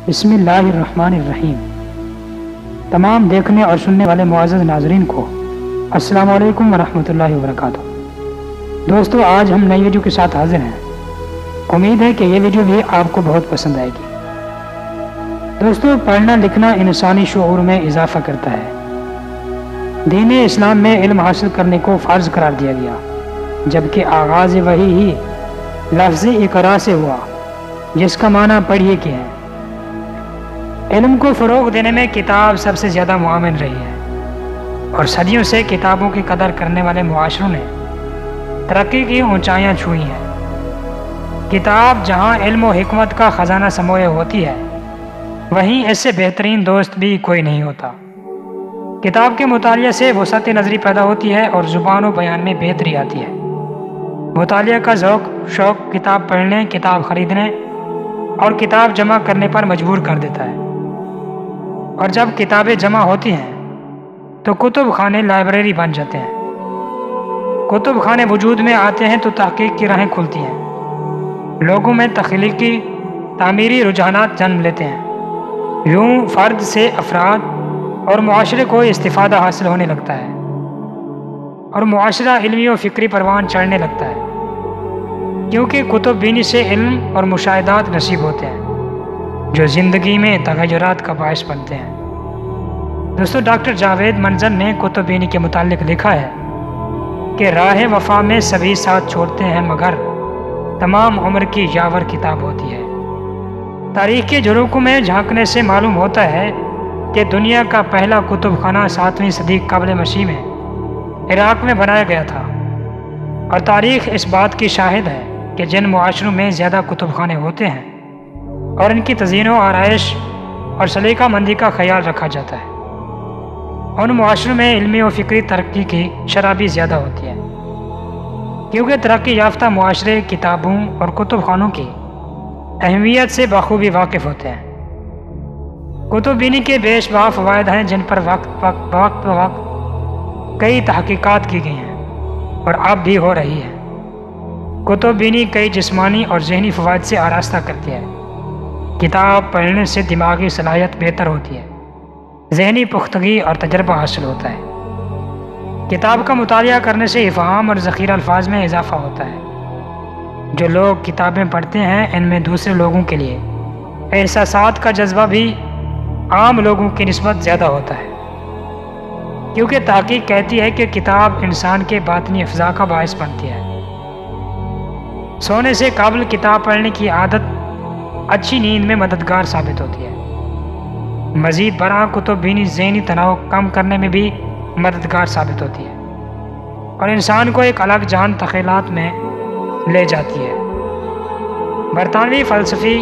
بسم اللہ الرحمن الرحیم۔ تمام دیکھنے اور سننے والے معزز ناظرین کو السلام علیکم ورحمۃ اللہ وبرکاتہ۔ دوستو، آج ہم نئی ویڈیو کے ساتھ حاضر ہیں۔ امید ہے کہ یہ ویڈیو بھی آپ کو بہت پسند آئے گی۔ دوستو، پڑھنا لکھنا انسانی شعور میں اضافہ کرتا ہے۔ دین اسلام میں علم حاصل کرنے کو فرض قرار دیا گیا، جبکہ آغاز وحی ہی لفظ اقرا سے ہوا، جس کا معنی پڑھیے کہ ہے۔ علم کو فروغ دینے میں کتاب سب سے زیادہ معاون رہی ہے، اور صدیوں سے کتابوں کی قدر کرنے والے معاشروں نے ترقی کی اونچائیاں چھوئی ہیں۔ کتاب جہاں علم و حکمت کا خزانہ سموئے ہوتی ہے، وہیں اس سے بہترین دوست بھی کوئی نہیں ہوتا۔ کتاب کے مطالعے سے وسعت نظری پیدا ہوتی ہے اور زبان و بیان میں بہتری آتی ہے۔ مطالعہ کا شوق کتاب پڑھنے، کتاب خریدنے اور کتاب جمع کرنے پر مجبور کر دیتا ہے، اور جب کتابیں جمع ہوتی ہیں تو کتب خانے لائبریری بن جاتے ہیں۔ کتب خانے وجود میں آتے ہیں تو تحقیق کی راہیں کھلتی ہیں، لوگوں میں تخلیقی تعمیری رجحانات جنم لیتے ہیں۔ یوں فرد سے افراد اور معاشرے کو استفادہ حاصل ہونے لگتا ہے، اور معاشرہ علمی و فکری پروان چڑھنے لگتا ہے، کیونکہ کتب بینی سے علم اور مشاہدات نصیب ہوتے ہیں جو زندگی میں تغیرات کا باعث بنتے ہیں۔ دوستو، ڈاکٹر جاوید منظر نے کتب بینی کے متعلق لکھا ہے کہ راہ وفا میں سبھی ساتھ چھوڑتے ہیں، مگر تمام عمر کی یاور کتاب ہوتی ہے۔ تاریخ کے جھروکوں میں جھانکنے سے معلوم ہوتا ہے کہ دنیا کا پہلا کتب خانہ 7ویں صدی قبل مسیح میں عراق میں بنایا گیا تھا، اور تاریخ اس بات کی شاہد ہے کہ جن معاشروں میں زیادہ کتب خانے ہوتے ہیں اور ان کی تزئین و آرائش اور سلیقہ مندی کا خیال رکھا جاتا ہے، ان معاشروں میں علمی و فکری ترقی کی شرح بھی زیادہ ہوتی ہے، کیونکہ ترقی یافتہ معاشرے کتابوں اور کتب خانوں کی اہمیت سے بخوبی واقف ہوتے ہیں۔ کتب بینی کے بے شمار فوائد ہیں، جن پر وقت کئی تحقیقات کی گئی ہیں اور اب بھی ہو رہی ہے۔ کتب بینی کئی جسمانی اور ذہنی فوائد سے آراستہ کرتی ہے۔ کتاب پڑھنے سے دماغی صلاحیت بہتر ہوتی ہے، ذہنی پختگی اور تجربہ حاصل ہوتا ہے۔ کتاب کا مطالعہ کرنے سے افہام اور ذخیرہ الفاظ میں اضافہ ہوتا ہے۔ جو لوگ کتابیں پڑھتے ہیں، ان میں دوسرے لوگوں کے لیے احساسات کا جذبہ بھی عام لوگوں کی نسبت زیادہ ہوتا ہے، کیونکہ تحقیق کہتی ہے کہ کتاب انسان کے باطنی افزا کا باعث بنتی ہے۔ سونے سے قبل کتاب پڑھنے کی عادت اچھی نیند میں مددگار ثابت ہوتی ہے۔ مزید برآں کتب بینی ذہنی تناؤ کم کرنے میں بھی مددگار ثابت ہوتی ہے، اور انسان کو ایک الگ جہان تخیلات میں لے جاتی ہے۔ برطانوی فلسفی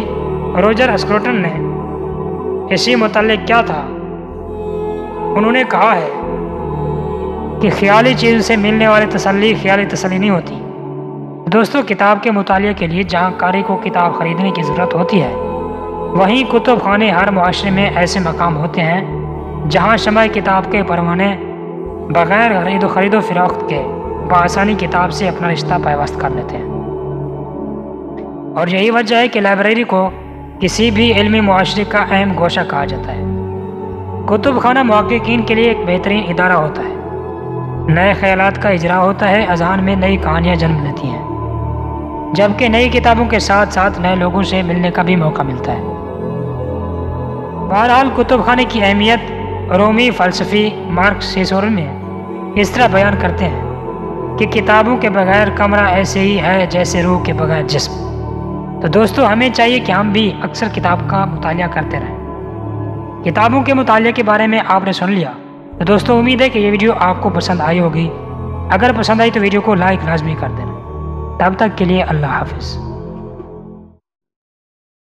روجر اسکروٹن نے اسی متعلق کیا تھا، انہوں نے کہا ہے کہ خیالی چیز سے ملنے والی تسلی خیالی تسلی نہیں ہوتی۔ دوستو، کتاب کے مطالعے کے لیے جہاں قاری کو کتاب خریدنے کی ضرورت ہوتی ہے، وہیں کتب خانے ہر معاشرے میں ایسے مقام ہوتے ہیں جہاں شمع کتاب کے پروانے بغیر خرید و فروخت کے بآسانی کتاب سے اپنا رشتہ پیوست کر لیتے ہیں۔ اور یہی وجہ ہے کہ لائبریری کو کسی بھی علمی معاشرے کا اہم گوشہ کہا جاتا ہے۔ کتب خانہ محققین کے لیے ایک بہترین ادارہ ہوتا ہے۔ نئے خیالات کا اجرا ہوتا ہے، اذہان میں نئی کہانیاں جنم لیتی ہیں، جبکہ نئی کتابوں کے ساتھ ساتھ نئے لوگوں سے ملنے کا بھی موقع ملتا ہے۔ بہرحال کتب خانے کی اہمیت رومی فلسفی مارکس سیسور نے اس طرح بیان کرتے ہیں کہ کتابوں کے بغیر کمرہ ایسے ہی ہے جیسے روح کے بغیر جسم۔ تو دوستو، ہمیں چاہیے کہ ہم بھی اکثر کتاب کا مطالعہ کرتے رہیں۔ کتابوں کے مطالعے کے بارے میں آپ نے سن لیا، تو دوستو امید ہے کہ یہ ویڈیو آپ کو پسند آئی ہوگی۔ اگر پسند آئی تو ویڈیو کو لائک لازمی کر دینا۔ تب تک کے لیے اللہ حافظ۔